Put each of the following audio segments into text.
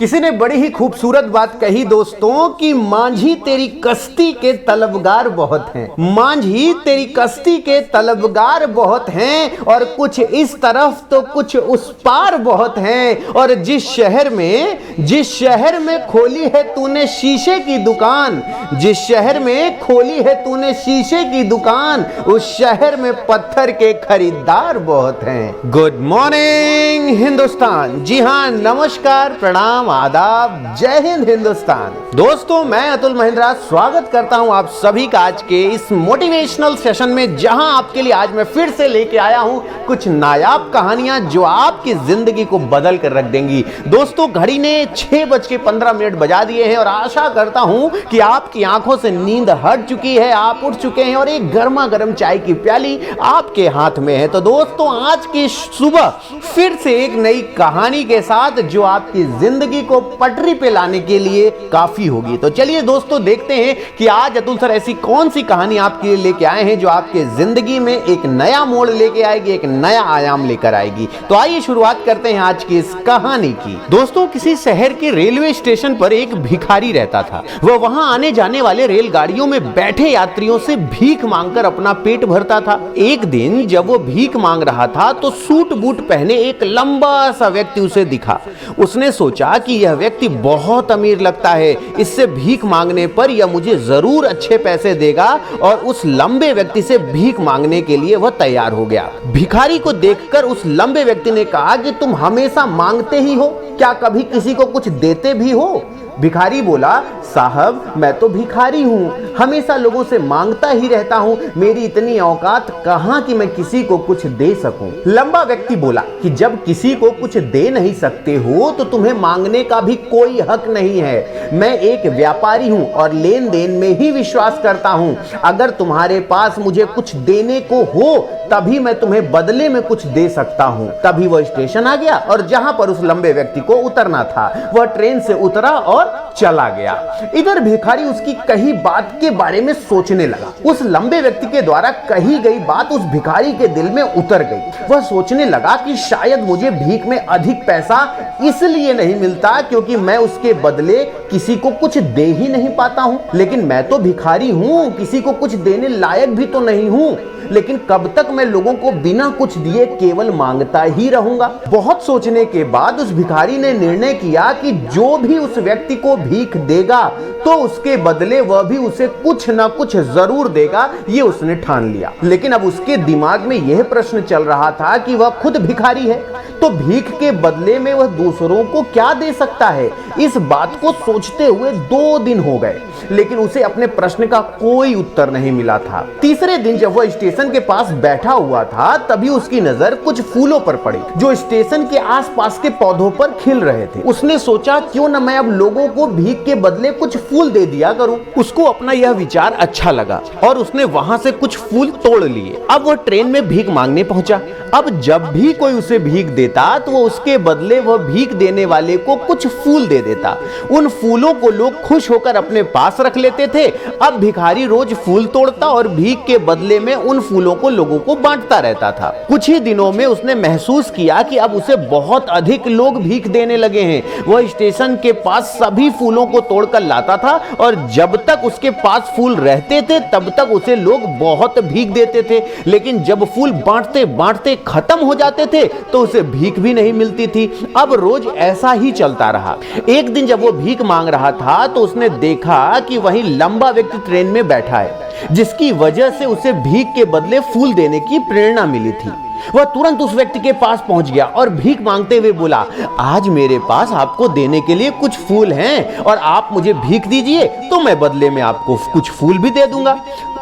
किसी ने बड़ी ही खूबसूरत बात कही दोस्तों कि मांझी तेरी कश्ती के तलबगार बहुत हैं। मांझी तेरी कश्ती के तलबगार बहुत हैं और कुछ इस तरफ तो कुछ उस पार बहुत हैं। और जिस शहर में खोली है तूने शीशे की दुकान, जिस शहर में खोली है तूने शीशे की दुकान, उस शहर में पत्थर के खरीदार बहुत हैं। Good morning Hindustan. जी हाँ, नमस्कार, प्रणाम, आदाब, जय हिंद हिंदुस्तान। दोस्तों, मैं अतुल महिंद्रा स्वागत करता हूं आप सभी का आज के इस मोटिवेशनल सेशन में, जहां आपके लिए आज मैं फिर से लेके आया हूं कुछ नायाब कहानियां जो आपकी जिंदगी को बदल कर रख देंगी। दोस्तों, घड़ी ने 6:15 बजा दिए हैं और आशा करता हूं कि आपकी आंखों से नींद हट चुकी है, आप उठ चुके हैं और एक गर्मा गर्म चाय की प्याली आपके हाथ में है। तो दोस्तों, आज की सुबह फिर से एक नई कहानी के साथ जो आपकी जिंदगी को पटरी पे लाने के लिए काफी होगी। तो चलिए दोस्तों, देखते हैं कि आज अतुल सर ऐसी कौन सी कहानी आपके लिए लेके आए हैं जो आपके जिंदगी में एक नया मोड़ लेके आएगी, एक नया आयाम लेकर आएगी। तो आइए शुरुआत करते हैं आज की इस कहानी की। दोस्तों, किसी शहर के रेलवे स्टेशन पर एक भिखारी रहता था। वह वहां आने जाने वाले रेलगाड़ियों में बैठे यात्रियों से भीख मांगकर अपना पेट भरता था। एक दिन जब वो भीख मांग रहा था तो सूट बूट पहने एक लंबा सा व्यक्ति उसे दिखा। उसने सोचा कि यह व्यक्ति बहुत अमीर लगता है, इससे भीख मांगने पर यह मुझे जरूर अच्छे पैसे देगा, और उस लंबे व्यक्ति से भीख मांगने के लिए वह तैयार हो गया। भिखारी को देखकर उस लंबे व्यक्ति ने कहा कि तुम हमेशा मांगते ही हो, क्या कभी किसी को कुछ देते भी हो? भिखारी बोला, साहब मैं तो भिखारी हूँ, हमेशा लोगों से मांगता ही रहता हूँ, मेरी इतनी औकात कहाँ कि मैं किसी को कुछ दे सकूं। लंबा व्यक्ति बोला कि जब किसी को कुछ दे नहीं सकते हो तो तुम्हें मांगने का भी कोई हक नहीं है। मैं एक व्यापारी हूँ और लेन देन में ही विश्वास करता हूँ। अगर तुम्हारे पास मुझे कुछ देने को हो तभी मैं तुम्हें बदले में कुछ दे सकता हूँ। तभी वह स्टेशन आ गया और जहां पर उस लंबे व्यक्ति को उतरना था वह ट्रेन से उतरा और चला गया। इधर भिखारी उसकी कही बात के बारे में सोचने लगा। उस लंबे व्यक्ति के द्वारा कही गई बात उस भिखारी के दिल में उतर गई। वह सोचने लगा कि शायद मुझे भीख में अधिक पैसा इसलिए नहीं मिलता क्योंकि मैं उसके बदले किसी को कुछ दे ही नहीं पाता हूँ। लेकिन मैं तो भिखारी हूँ, किसी को कुछ देने लायक भी तो नहीं हूँ। लेकिन कब तक मैं लोगों को बिना कुछ दिए केवल मांगता ही रहूंगा? बहुत सोचने के बाद उस भिखारी ने निर्णय किया कि जो भी उस व्यक्ति को भीख देगा तो उसके बदले वह भी उसे कुछ ना कुछ जरूर देगा, ये उसने ठान लिया। लेकिन अब उसके दिमाग में यह प्रश्न चल रहा था कि वह खुद भिखारी है तो भीख के बदले में वह दूसरों को क्या दे सकता है। इस बात को सोचते हुए 2 दिन हो गए, लेकिन उसे अपने प्रश्न का कोई उत्तर नहीं मिला था। तीसरे दिन जब वह स्टेशन के पास बैठा हुआ था तभी उसकी नजर कुछ फूलों पर पड़ी जो स्टेशन के आसपास के पौधों पर खिल रहे थे। उसने सोचा, क्यों न मैं अब लोगों को भीख के बदले कुछ फूल दे दिया करूं। उसको अपना यह विचार अच्छा लगा और उसने वहां से कुछ फूल तोड़ लिए। अब वह ट्रेन में भीख मांगने पहुंचा। अब जब भी कोई उसे भीख देता तो वो उसके बदले वह भीख देने वाले को कुछ फूल दे देता। उन फूलों को लोग खुश होकर अपने पास रख लेते थे। अब भिखारी रोज फूल तोड़ता और भीख के बदले में उन फूलों को लोगों को बांटता रहता था। कुछ ही दिनों में उसने महसूस किया कि अब उसे बहुत अधिक लोग भीख देने लगे हैं। वह स्टेशन के पास सभी फूलों को तोड़कर लाता था और जब तक उसके पास फूल रहते थे तब तक उसे लोग बहुत भीख देते थे। लेकिन जब फूल बांटते बांटते खत्म हो जाते थे तो उसे भीख भी नहीं मिलती थी। अब रोज ऐसा ही चलता रहा। एक दिन जब वो भीख मांग रहा था तो उसने देखा कि वही लंबा व्यक्ति ट्रेन में बैठा है, जिसकी वजह से उसे भीख के बदले फूल देने की प्रेरणा मिली थी। वह तुरंत उस व्यक्ति के पास पहुंच गया और भीख मांगते हुए बोला, आज मेरे पास आपको देने के लिए कुछ फूल हैं और आप मुझे भीख दीजिए तो मैं बदले में आपको कुछ फूल भी दे दूंगा।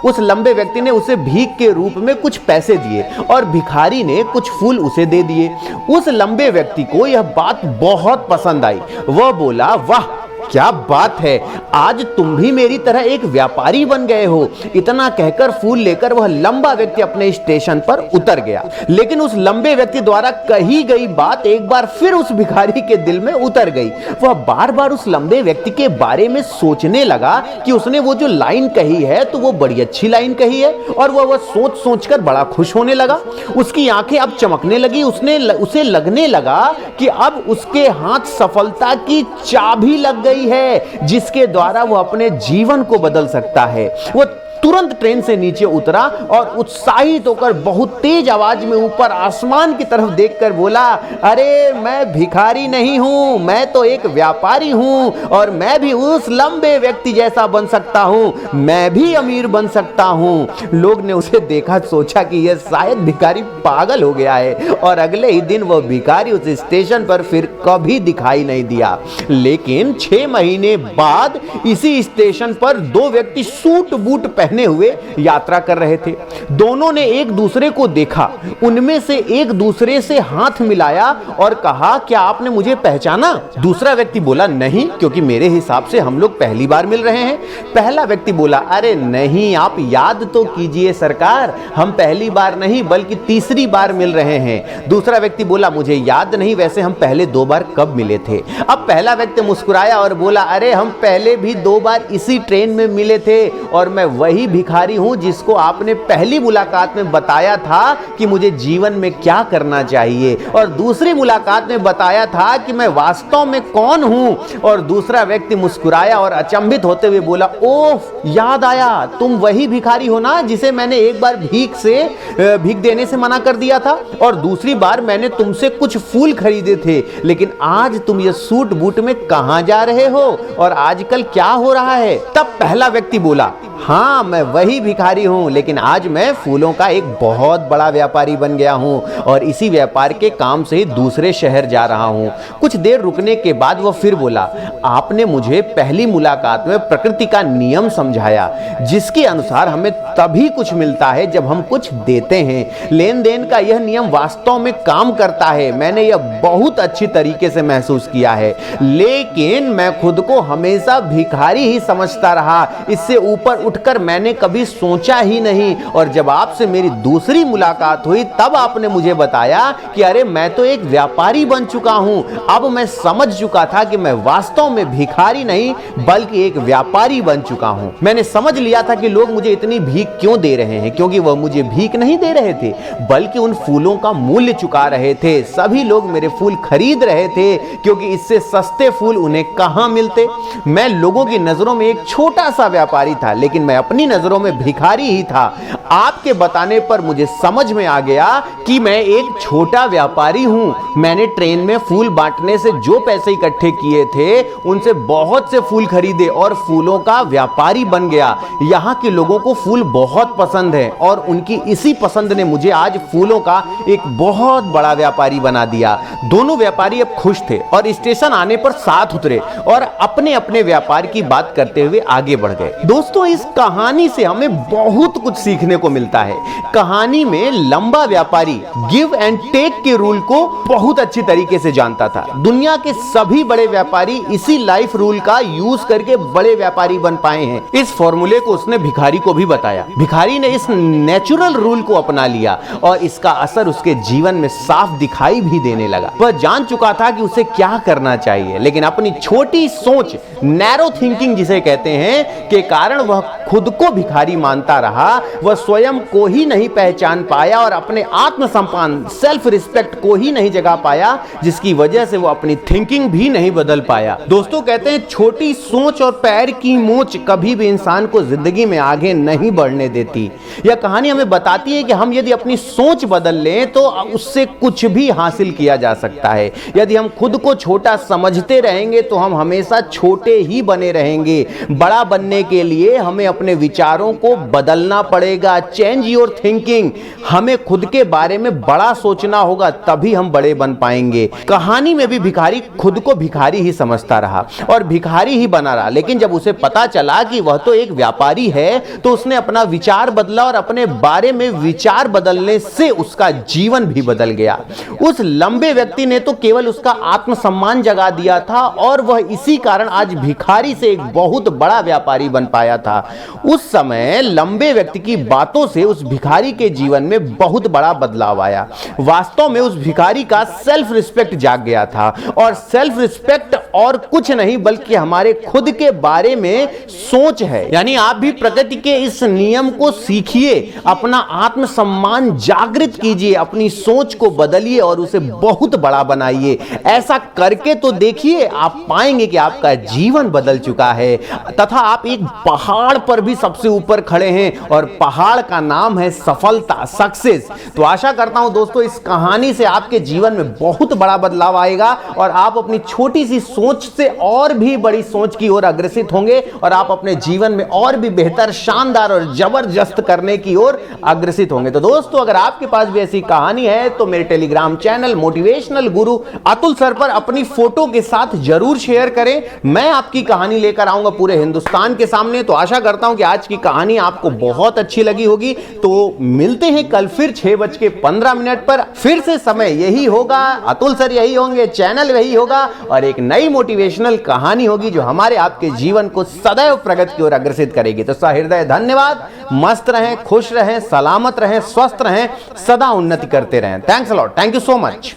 उस लंबे व्यक्ति ने उसे भीख के रूप में कुछ पैसे दिए और भिखारी ने कुछ फूल उसे दे दिए। उस लंबे व्यक्ति को यह बात बहुत पसंद आई। वह बोला, वाह, क्या बात है, आज तुम भी मेरी तरह एक व्यापारी बन गए हो। इतना कहकर फूल लेकर वह लंबा व्यक्ति अपने स्टेशन पर उतर गया। लेकिन उस लंबे व्यक्ति द्वारा कही गई बात एक बार फिर उस भिखारी के दिल में उतर गई। वह बार बार उस लंबे व्यक्ति के बारे में सोचने लगा कि उसने वो जो लाइन कही है तो वो बड़ी अच्छी लाइन कही है, और वह सोच सोचकर बड़ा खुश होने लगा। उसकी आंखें अब चमकने लगी। उसे लगने लगा कि अब उसके हाथ सफलता की चाबी लग गई है, जिसके द्वारा वो अपने जीवन को बदल सकता है। वो तुरंत ट्रेन से नीचे उतरा और उत्साहित होकर बहुत तेज आवाज में ऊपर आसमान की तरफ देखकर बोला, अरे मैं भिखारी नहीं हूं, मैं तो एक व्यापारी हूं, और मैं भी उस लंबे व्यक्ति जैसा बन सकता हूं, मैं भी अमीर बन सकता हूं। लोग ने उसे देखा, सोचा कि यह शायद भिखारी पागल हो गया है, और अगले ही दिन वह भिखारी उस स्टेशन पर फिर कभी दिखाई नहीं दिया। लेकिन 6 महीने बाद इसी स्टेशन पर 2 व्यक्ति सूट बूट पहने हुए यात्रा कर रहे थे। दोनों ने एक दूसरे को देखा। उनमें से एक दूसरे से हाथ मिलाया और कहा, क्या आपने मुझे पहचाना? दूसरा व्यक्ति बोला, नहीं, क्योंकि मेरे हिसाब से हम लोग पहली बार मिल रहे हैं। पहला व्यक्ति बोला, अरे नहीं, आप याद तो कीजिए सरकार, हम पहली बार नहीं बल्कि तीसरी बार मिल रहे हैं। दूसरा व्यक्ति बोला, मुझे याद नहीं, वैसे हम पहले 2 बार कब मिले थे? अब पहला व्यक्ति मुस्कुराया और बोला, अरे हम पहले भी 2 बार इसी ट्रेन में मिले थे, और मैं वही भिखारी हूं जिसको आपने पहली मुलाकात में बताया था कि मुझे जीवन में क्या करना चाहिए, और दूसरी मुलाकात में बताया था कि मैं वास्तव में कौन हूं। और दूसरा व्यक्ति मुस्कुराया और अचंभित होते हुए बोला, ओह, याद आया, तुम वही भिखारी हो ना जिसे मैंने एक बार भीख देने से मना कर दिया था, और दूसरी बार मैंने तुमसे कुछ फूल खरीदे थे, लेकिन आज तुम ये सूट बूट में कहां जा रहे हो और आजकल क्या हो रहा है? तब पहला व्यक्ति बोला, हाँ, मैं वही भिखारी हूं, लेकिन आज मैं फूलों का एक बहुत बड़ा व्यापारी बन गया हूं, और इसी व्यापार के काम से ही दूसरे शहर जा रहा हूं। कुछ देर रुकने के बाद वह फिर बोला, आपने मुझे पहली मुलाकात में प्रकृति का नियम समझाया, जिसके अनुसार हमें तभी कुछ मिलता है जब हम कुछ देते हैं। लेन देन का यह नियम वास्तव में काम करता है, मैंने यह बहुत अच्छी तरीके से महसूस किया है, लेकिन मैं खुद को हमेशा भिखारी ही समझता रहा। इससे ऊपर उठकर मैंने कभी सोचा ही नहीं, और जब आपसे मेरी दूसरी मुलाकात हुई तब आपने मुझे बताया कि अरे मैं तो एक व्यापारी बन चुका हूं। अब मैं समझ चुका था कि मैं वास्तव में भिखारी नहीं बल्कि एक व्यापारी बन चुका हूं। मैंने समझ लिया था कि लोग मुझे इतनी भीख क्यों दे रहे हैं, क्योंकि वह मुझे भीख नहीं दे रहे थे बल्कि उन फूलों का मूल्य चुका रहे थे। सभी लोग मेरे फूल खरीद रहे थे, क्योंकि इससे सस्ते फूल उन्हें कहां मिलते। मैं लोगों की नजरों में एक छोटा सा व्यापारी था, लेकिन मैं अपनी नजरों में भिखारी ही था। आपके बताने पर मुझे समझ में आ गया कि मैं एक छोटा व्यापारी हूं। मैंने ट्रेन में फूल बांटने से जो पैसे इकट्ठे किए थे उनसे बहुत से फूल खरीदे और फूलों का व्यापारी बन गया। यहाँ के लोगों को फूल बहुत पसंद है, और उनकी इसी पसंद ने मुझे आज फूलों का एक बहुत बड़ा व्यापारी बना दिया। दोनों व्यापारी अब खुश थे और स्टेशन आने पर साथ उतरे और अपने अपने व्यापार की बात करते हुए आगे बढ़ गए। दोस्तों, इस कहानी से हमें बहुत कुछ सीखने को मिलता है। कहानी में लंबा व्यापारी गिव एंड टेक के रूल को बहुत अच्छी तरीके से जानता था। दुनिया के सभी बड़े व्यापारी इसी लाइफ रूल का यूज करके बड़े व्यापारी बन पाए हैं। इस फॉर्मूले को उसने भिखारी को भी बताया। भिखारी ने इस नेचुरल रूल को अपना लिया और इसका असर उसके जीवन में साफ दिखाई भी देने लगा। वह जान चुका था कि उसे क्या करना चाहिए, लेकिन अपनी छोटी सोच, नैरो थिंकिंग जिसे कहते हैं, के कारण वह खुद को भिखारी मानता रहा। वह स्वयं को ही नहीं पहचान पाया और अपने आत्मसम्मान, सेल्फ रिस्पेक्ट को ही नहीं जगा पाया, जिसकी वजह से वो अपनी थिंकिंग भी नहीं बदल पाया। दोस्तों, कहते हैं छोटी सोच और पैर की मोच कभी भी इंसान को जिंदगी में आगे नहीं बढ़ने देती। यह कहानी हमें बताती है कि हम यदि अपनी सोच बदल लें तो उससे कुछ भी हासिल किया जा सकता है। यदि हम खुद को छोटा समझते रहेंगे तो हम हमेशा छोटे ही बने रहेंगे। बड़ा बनने के लिए हमें अपने विचारों को बदलना पड़ेगा। Change your thinking. हमें खुद के बारे में बड़ा सोचना होगा, तभी हम बड़े बन पाएंगे। कहानी में भी भिखारी खुद को भिखारी ही समझता रहा और भिखारी ही बना रहा, लेकिन जब उसे पता चला कि वह तो एक व्यापारी है तो उसने अपना विचार बदला और अपने बारे में विचार बदलने से उसका जीवन भी बदल गया। उस लंबे व्यक्ति ने तो केवल उसका आत्मसम्मान जगा दिया था और वह इसी कारण आज भिखारी से एक बहुत बड़ा व्यापारी बन पाया था। उस समय लंबे व्यक्ति की बातों से उस भिखारी के जीवन में बहुत बड़ा बदलाव आया। वास्तव में उस भिखारी का सेल्फ रिस्पेक्ट जाग गया था और सेल्फ रिस्पेक्ट और कुछ नहीं बल्कि हमारे खुद के बारे में सोच है। यानी आप भी प्रकृति के इस नियम को सीखिए, अपना आत्मसम्मान जागृत कीजिए, अपनी सोच को बदलिए और उसे बहुत बड़ा बनाइए। ऐसा करके तो देखिए, आप पाएंगे कि आपका जीवन बदल चुका है तथा आप एक पहाड़ पर भी सबसे ऊपर खड़े हैं और पहाड़ का नाम है सफलता, सक्सेस। तो आशा करता हूं दोस्तों इस कहानी से आपके जीवन में बहुत बड़ा बदलाव आएगा और आप अपनी छोटी सी सोच से और भी बड़ी सोच की ओर अग्रसित होंगे और आप अपने जीवन में और भी बेहतर, शानदार और जबरदस्त करने की ओर अग्रसित होंगे। तो दोस्तों अगर आपके पास भी ऐसी कहानी है तो मेरे टेलीग्राम चैनल मोटिवेशनल गुरु अतुल सर पर अपनी फोटो के साथ जरूर शेयर करें। मैं आपकी कहानी लेकर आऊंगा पूरे हिंदुस्तान के सामने। तो आशा करता हूं कि आज की कहानी आपको बहुत अच्छी लगी होगी। तो मिलते हैं कल फिर 6:15 पर। फिर से समय यही होगा, अतुल सर यही होंगे, चैनल यही होगा और एक नई मोटिवेशनल कहानी होगी जो हमारे आपके जीवन को सदैव प्रगति की ओर अग्रसित करेगी। तो सहृदय धन्यवाद। मस्त रहें, खुश रहें, सलामत रहें, स्वस्थ रहें, सदा उन्नति करते रहें। Thanks a lot. Thank you so much.